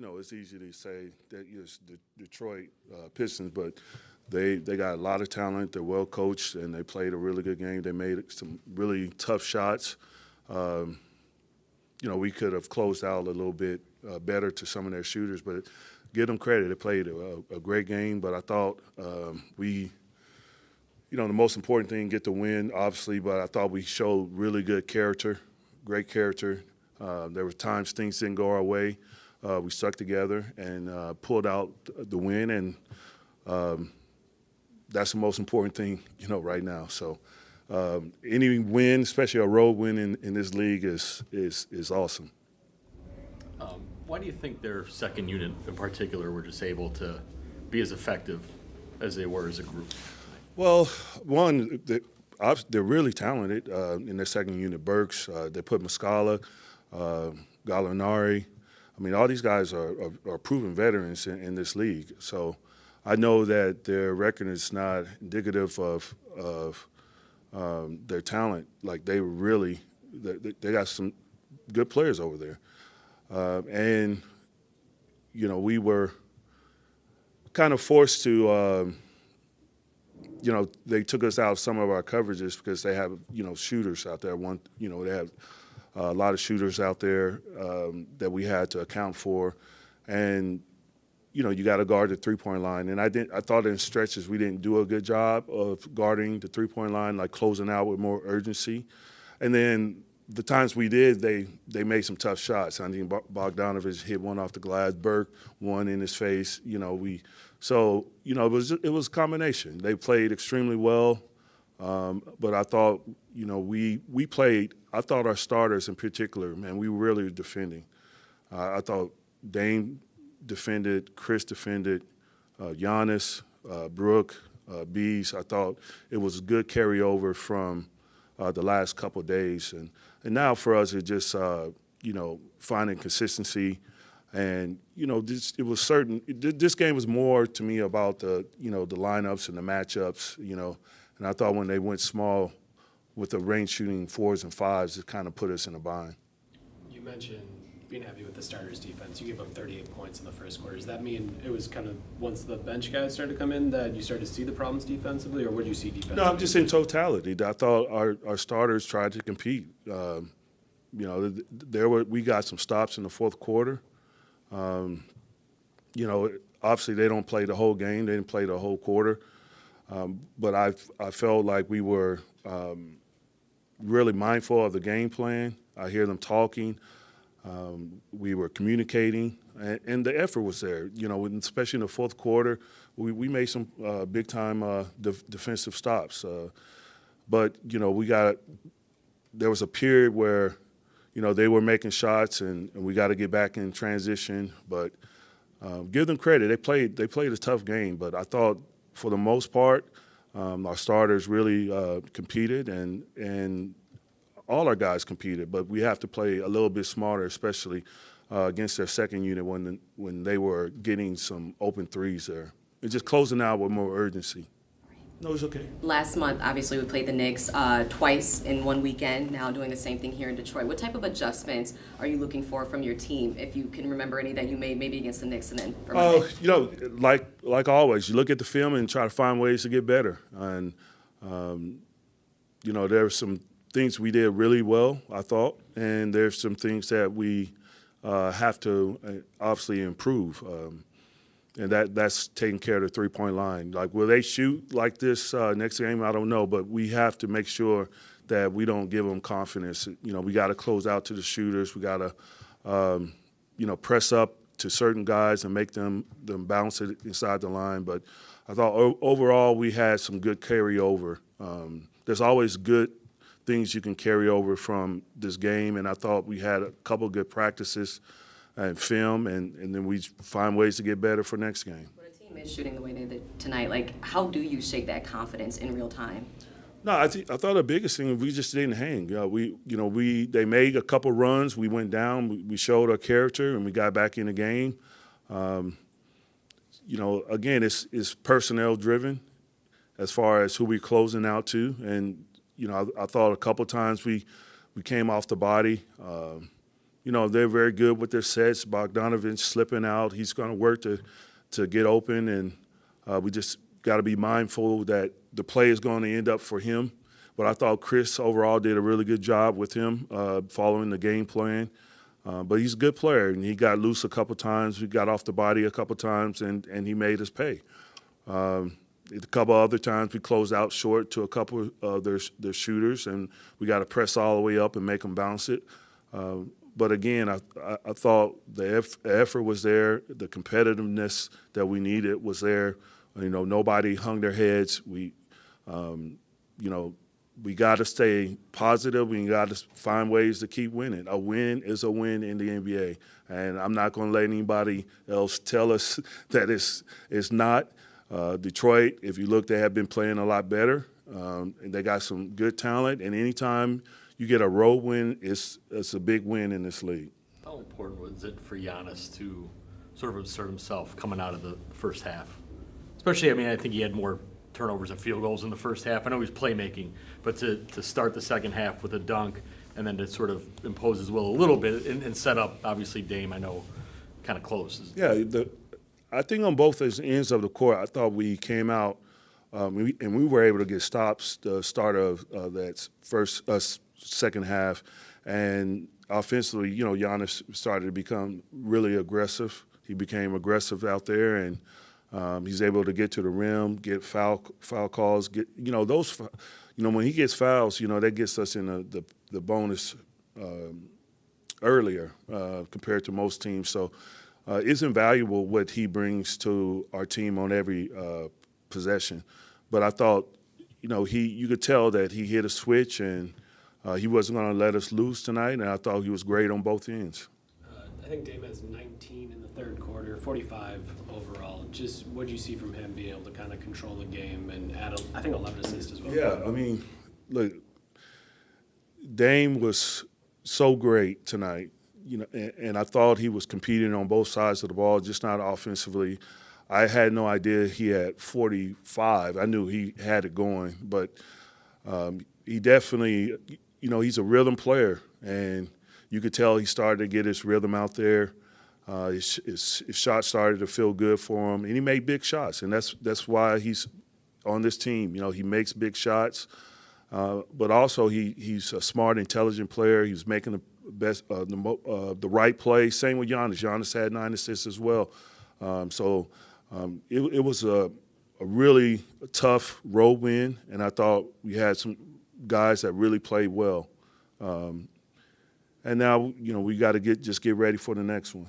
it's easy to say that it's the Detroit Pistons, but they got a lot of talent. They're well coached, and they played a really good game. They made some really tough shots. We could have closed out a little bit better to some of their shooters, but give them credit. They played a great game, but I thought the most important thing, get the win, obviously, but I thought we showed really good character, great character. There were times things didn't go our way. We stuck together and pulled out the win, and that's the most important thing, right now. So any win, especially a road win in this league, is awesome. Why do you think their second unit in particular were just able to be as effective as they were as a group? Well, one, they're really talented in their second unit. Burks, they put Muscala, Gallinari. I mean, all these guys are proven veterans in this league. So I know that their record is not indicative of their talent. Like, they got some good players over there. And we were kind of forced to they took us out of some of our coverages because they have, shooters out there. They have a lot of shooters out there that we had to account for. And, you got to guard the three-point line. And I thought in stretches we didn't do a good job of guarding the three-point line, like closing out with more urgency. And then the times we did, they made some tough shots. I think Bogdanovich hit one off the glass, Burke one in his face. So it was a combination. They played extremely well, but I thought we played. I thought our starters in particular, man, we were really defending. I thought Dame defended, Chris defended, Giannis, Brooke, Bees. I thought it was a good carryover from the last couple of days, and now for us it's just finding consistency. And it was certain. This game was more to me about the the lineups and the matchups. And I thought when they went small with the range shooting 4s and 5s, it kind of put us in a bind. You mentioned being happy with the starters' defense. You gave up 38 points in the first quarter. Does that mean it was kind of once the bench guys started to come in that you started to see the problems defensively, or what did you see defensively? No, I'm just in totality. I thought our starters tried to compete. We got some stops in the fourth quarter. Obviously they don't play the whole game. They didn't play the whole quarter. But I felt like we were really mindful of the game plan. I hear them talking. We were communicating, and the effort was there. Especially in the fourth quarter, we made some big-time defensive stops. But there was a period where they were making shots, and we got to get back in transition. But give them credit. They played a tough game, but I thought for the most part our starters really competed, and all our guys competed. But we have to play a little bit smarter, especially against their second unit when they were getting some open threes there. And just closing out with more urgency. No, it's okay. Last month, obviously, we played the Knicks twice in one weekend, now doing the same thing here in Detroit. What type of adjustments are you looking for from your team, if you can remember any that you made maybe against the Knicks and then for Monday? Like always, you look at the film and try to find ways to get better. And, there are some things we did really well, I thought, and there's some things that we have to obviously improve. And that's taking care of the three-point line. Like, will they shoot like this next game? I don't know, but we have to make sure that we don't give them confidence. We got to close out to the shooters. We got to, press up to certain guys and make them bounce it inside the line. But I thought overall we had some good carryover. There's always good things you can carry over from this game, and I thought we had a couple of good practices and film, and then we find ways to get better for next game. When a team is shooting the way they did tonight, how do you shake that confidence in real time? No, I thought the biggest thing, we just didn't hang. They made a couple runs. We went down. We showed our character, and we got back in the game. Again, it's personnel driven as far as who we're closing out to, and I thought a couple times we came off the body. they're very good with their sets. Bogdanovich slipping out. He's going to work to get open, and we just got to be mindful that the play is going to end up for him. But I thought Chris overall did a really good job with him following the game plan. But he's a good player, and he got loose a couple times. We got off the body a couple times, and he made us pay. A couple other times we closed out short to a couple of their shooters, and we got to press all the way up and make them bounce it. But again, I thought the effort was there, the competitiveness that we needed was there. Nobody hung their heads. We got to stay positive. We got to find ways to keep winning. A win is a win in the NBA, and I'm not going to let anybody else tell us that it's not. Detroit, if you look, they have been playing a lot better. And they got some good talent, and anytime you get a road win, it's a big win in this league. How important was it for Giannis to sort of assert himself coming out of the first half? Especially, I think he had more turnovers and field goals in the first half. I know he was playmaking, but to start the second half with a dunk and then to sort of impose his will a little bit and set up, obviously, Dame, I know, kind of close. Yeah, I think on both ends of the court, I thought we came out and we were able to get stops the start of that second half. And offensively, Giannis started to become really aggressive. He became aggressive out there, and he's able to get to the rim, get foul calls. When he gets fouls, that gets us in the bonus earlier compared to most teams. So it's invaluable what he brings to our team on every possession. But I thought, you could tell that he hit a switch and he wasn't going to let us lose tonight, and I thought he was great on both ends. I think Dame has 19 in the third quarter, 45 overall. Just what do you see from him being able to kind of control the game and add, 11 assists as well? Yeah, look, Dame was so great tonight, and I thought he was competing on both sides of the ball, just not offensively. I had no idea he had 45. I knew he had it going, but he definitely, he's a rhythm player, and you could tell he started to get his rhythm out there. His shot started to feel good for him, and he made big shots, and that's why he's on this team. He makes big shots, but also he's a smart, intelligent player. He was making the best, the right play. Same with Giannis. Giannis had 9 assists as well. It was a really tough road win, and I thought we had some guys that really played well. And now, we got to get ready for the next one.